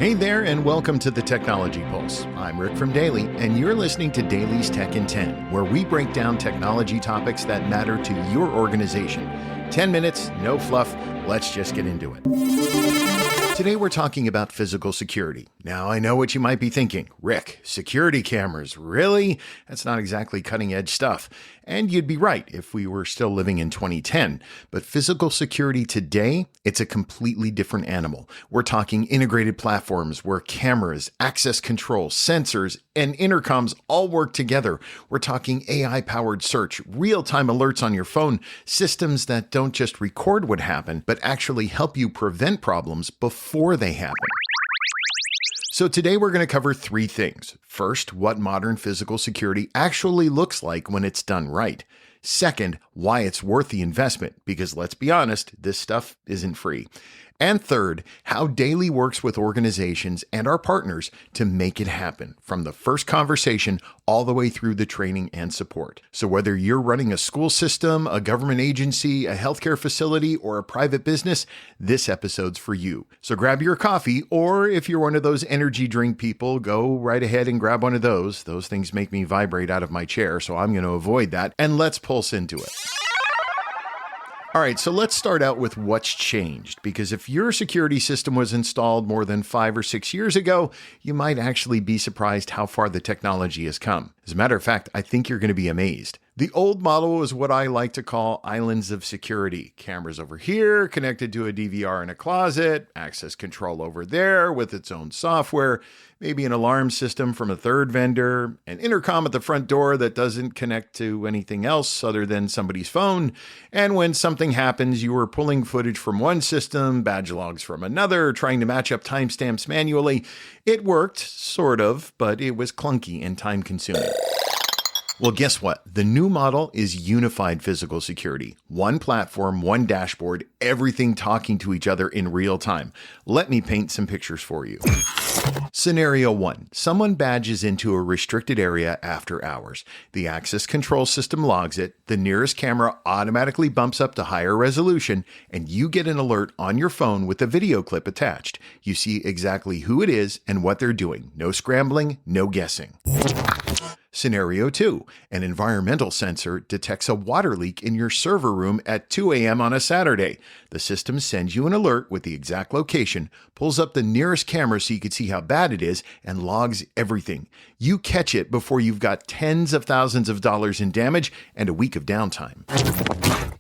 Hey there, and welcome to the Technology Pulse. I'm Rick from DALY, and you're listening to Daly's Tech in 10, where we break down technology topics that matter to your organization. 10 minutes, no fluff, let's just get into it. Today we're talking about physical security. Now I know what you might be thinking. Rick, security cameras, really? That's not exactly cutting edge stuff. And you'd be right if we were still living in 2010. But physical security today, it's a completely different animal. We're talking integrated platforms where cameras, access control, sensors, and intercoms all work together. We're talking AI-powered search, real-time alerts on your phone, systems that don't just record what happened, but actually help you prevent problems before they happen. So today we're going to cover three things. First, what modern physical security actually looks like when it's done right. Second, why it's worth the investment, because let's be honest, this stuff isn't free. And third, how DALY works with organizations and our partners to make it happen, from the first conversation all the way through the training and support. So whether you're running a school system, a government agency, a healthcare facility, or a private business, this episode's for you. So grab your coffee, or if you're one of those energy drink people, go right ahead and grab one of those. Those things make me vibrate out of my chair, so I'm going to avoid that. And let's pulse into it. All right, so let's start out with what's changed, because if your security system was installed more than 5 or 6 years ago, you might actually be surprised how far the technology has come. As a matter of fact, I think you're going to be amazed. The old model was what I like to call islands of security. Cameras over here, connected to a DVR in a closet, access control over there with its own software, maybe an alarm system from a third vendor, an intercom at the front door that doesn't connect to anything else other than somebody's phone. And when something happens, you were pulling footage from one system, badge logs from another, trying to match up timestamps manually. It worked, sort of, but it was clunky and time-consuming. Well, guess what? The new model is unified physical security. One platform, one dashboard, everything talking to each other in real time. Let me paint some pictures for you. Scenario 1. Someone badges into a restricted area after hours. The access control system logs it, the nearest camera automatically bumps up to higher resolution, and you get an alert on your phone with a video clip attached. You see exactly who it is and what they're doing. No scrambling, no guessing. Scenario 2. An environmental sensor detects a water leak in your server room at 2 a.m. on a Saturday. The system sends you an alert with the exact location, pulls up the nearest camera so you can see how bad it is, and logs everything. You catch it before you've got tens of thousands of dollars in damage and a week of downtime.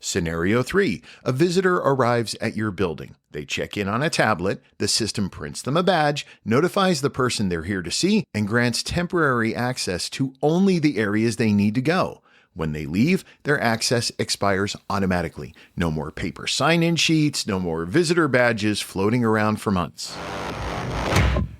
Scenario 3. A visitor arrives at your building. They check in on a tablet, the system prints them a badge, notifies the person they're here to see, and grants temporary access to only the areas they need to go. When they leave, their access expires automatically. No more paper sign-in sheets, no more visitor badges floating around for months.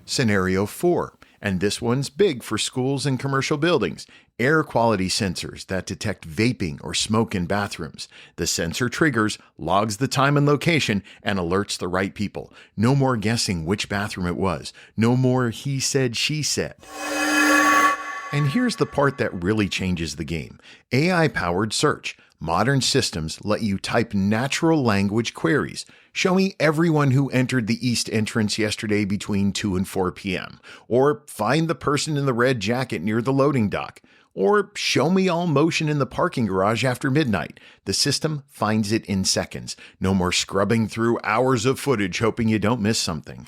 Scenario 4. And this one's big for schools and commercial buildings. Air quality sensors that detect vaping or smoke in bathrooms. The sensor triggers, logs the time and location, and alerts the right people. No more guessing which bathroom it was. No more he said, she said. And here's the part that really changes the game. AI-powered search. Modern systems let you type natural language queries. Show me everyone who entered the east entrance yesterday between 2 and 4 p.m. Or find the person in the red jacket near the loading dock. Or show me all motion in the parking garage after midnight. The system finds it in seconds. No more scrubbing through hours of footage hoping you don't miss something.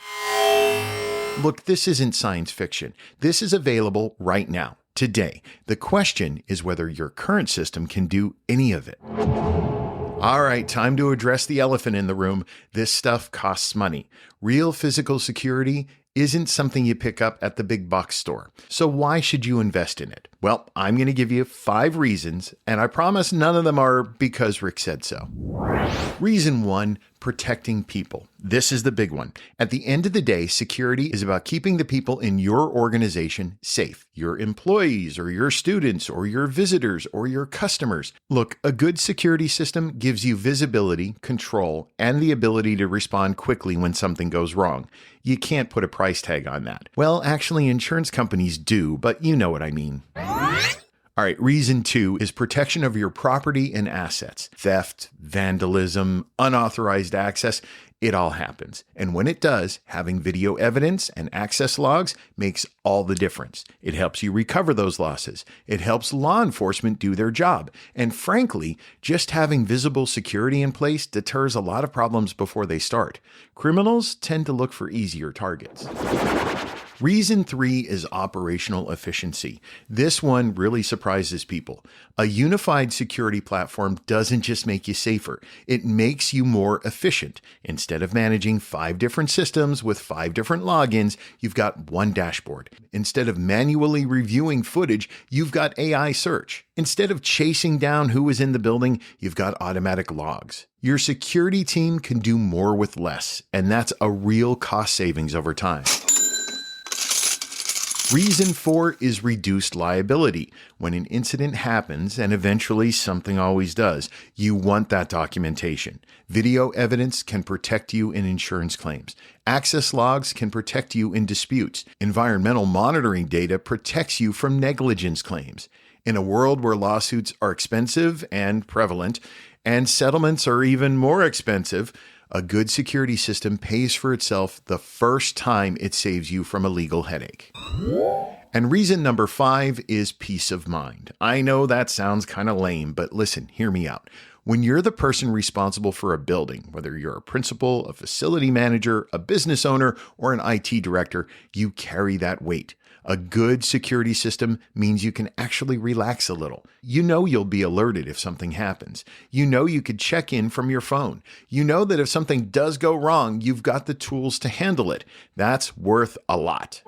Look, this isn't science fiction. This is available right now, today. The question is whether your current system can do any of it. All right, time to address the elephant in the room. This stuff costs money. Real physical security isn't something you pick up at the big box store. So why should you invest in it? Well, I'm going to give you 5 reasons, and I promise none of them are because Rick said so. Reason 1, protecting people. This is the big one. At the end of the day, security is about keeping the people in your organization safe. Your employees or your students or your visitors or your customers. Look, a good security system gives you visibility, control, and the ability to respond quickly when something goes wrong. You can't put a price tag on that. Well, actually, insurance companies do, but you know what I mean. All right, reason 2 is protection of your property and assets. Theft, vandalism, unauthorized access, it all happens. And when it does, having video evidence and access logs makes all the difference. It helps you recover those losses. It helps law enforcement do their job. And frankly, just having visible security in place deters a lot of problems before they start. Criminals tend to look for easier targets. Reason 3 is operational efficiency. This one really surprises people. A unified security platform doesn't just make you safer, it makes you more efficient. Instead of managing 5 different systems with 5 different logins, you've got one dashboard. Instead of manually reviewing footage, you've got AI search. Instead of chasing down who is in the building, you've got automatic logs. Your security team can do more with less, and that's a real cost savings over time. Reason 4 is reduced liability. When an incident happens, and eventually something always does, you want that documentation. Video evidence can protect you in insurance claims. Access logs can protect you in disputes. Environmental monitoring data protects you from negligence claims. In a world where lawsuits are expensive and prevalent, and settlements are even more expensive, a good security system pays for itself the first time it saves you from a legal headache. And reason number 5 is peace of mind. I know that sounds kind of lame, but listen, hear me out. When you're the person responsible for a building, whether you're a principal, a facility manager, a business owner, or an IT director, you carry that weight. A good security system means you can actually relax a little. You know you'll be alerted if something happens. You know you could check in from your phone. You know that if something does go wrong, you've got the tools to handle it. That's worth a lot.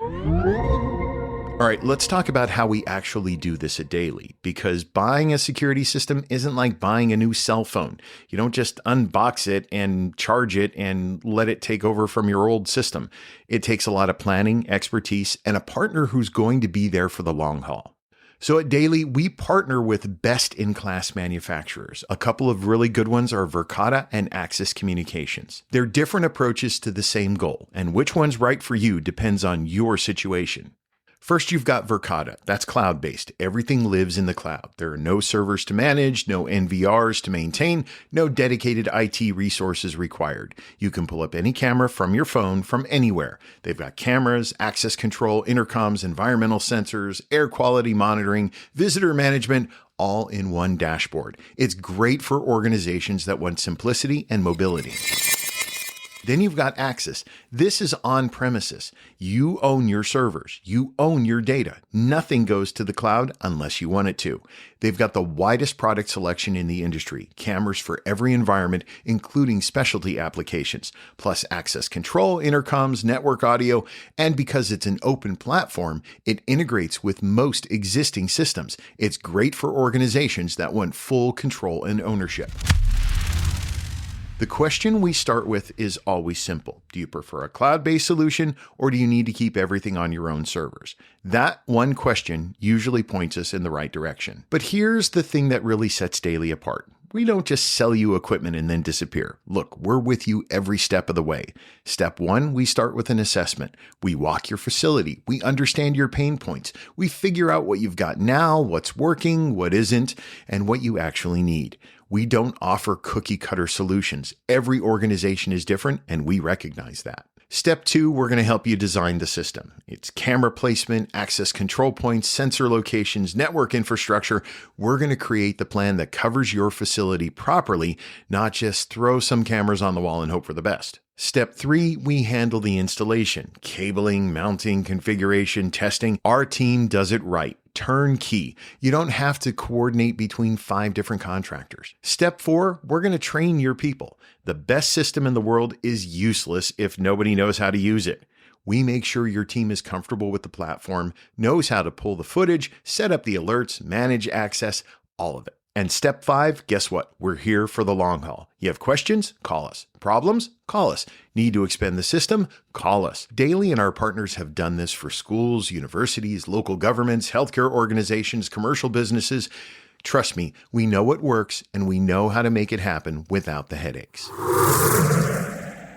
All right, let's talk about how we actually do this at Daily, because buying a security system isn't like buying a new cell phone. You don't just unbox it and charge it and let it take over from your old system. It takes a lot of planning, expertise, and a partner who's going to be there for the long haul. So at Daily, we partner with best-in-class manufacturers. A couple of really good ones are Verkada and Axis Communications. They're different approaches to the same goal, and which one's right for you depends on your situation. First, you've got Verkada. That's cloud-based. Everything lives in the cloud. There are no servers to manage, no NVRs to maintain, no dedicated IT resources required. You can pull up any camera from your phone from anywhere. They've got cameras, access control, intercoms, environmental sensors, air quality monitoring, visitor management, all in one dashboard. It's great for organizations that want simplicity and mobility. Then you've got Axis. This is on premises. You own your servers. You own your data. Nothing goes to the cloud unless you want it to. They've got the widest product selection in the industry. Cameras for every environment, including specialty applications, plus access control, intercoms, network audio, and because it's an open platform, it integrates with most existing systems. It's great for organizations that want full control and ownership. The question we start with is always simple. Do you prefer a cloud-based solution, or do you need to keep everything on your own servers? That one question usually points us in the right direction. But here's the thing that really sets Daily apart. We don't just sell you equipment and then disappear. Look, we're with you every step of the way. Step 1, we start with an assessment. We walk your facility. We understand your pain points. We figure out what you've got now, what's working, what isn't, and what you actually need. We don't offer cookie-cutter solutions. Every organization is different, and we recognize that. Step 2, we're going to help you design the system. It's camera placement, access control points, sensor locations, network infrastructure. We're going to create the plan that covers your facility properly, not just throw some cameras on the wall and hope for the best. Step 3, we handle the installation, cabling, mounting, configuration, testing. Our team does it right. Turnkey. You don't have to coordinate between 5 different contractors. Step 4, we're going to train your people. The best system in the world is useless if nobody knows how to use it. We make sure your team is comfortable with the platform, knows how to pull the footage, set up the alerts, manage access, all of it. And step 5, guess what? We're here for the long haul. You have questions? Call us. Problems? Call us. Need to expand the system? Call us. Daily and our partners have done this for schools, universities, local governments, healthcare organizations, commercial businesses. Trust me, we know what works and we know how to make it happen without the headaches.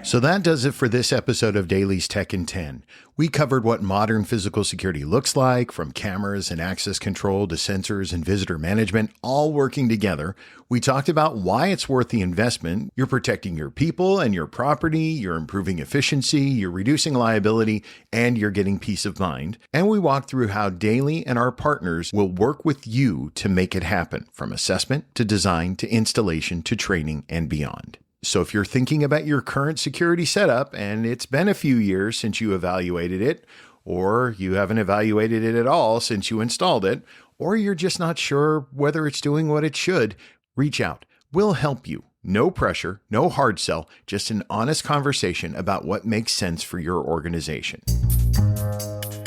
So that does it for this episode of Daly's Tech in 10. We covered what modern physical security looks like, from cameras and access control to sensors and visitor management, all working together. We talked about why it's worth the investment. You're protecting your people and your property, you're improving efficiency, you're reducing liability, and you're getting peace of mind. And we walked through how Daly and our partners will work with you to make it happen, from assessment to design to installation to training and beyond. So if you're thinking about your current security setup and it's been a few years since you evaluated it, or you haven't evaluated it at all since you installed it, or you're just not sure whether it's doing what it should, reach out. We'll help you. No pressure, no hard sell, just an honest conversation about what makes sense for your organization.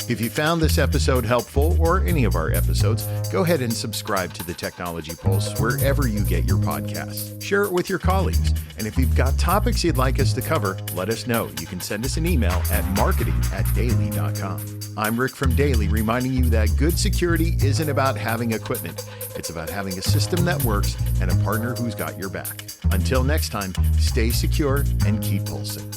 If you found this episode helpful, or any of our episodes, go ahead and subscribe to the Technology Pulse wherever you get your podcasts. Share it with your colleagues. And if you've got topics you'd like us to cover, let us know. You can send us an email at marketing@daly.com. I'm Rick from Daly, reminding you that good security isn't about having equipment. It's about having a system that works and a partner who's got your back. Until next time, stay secure and keep pulsing.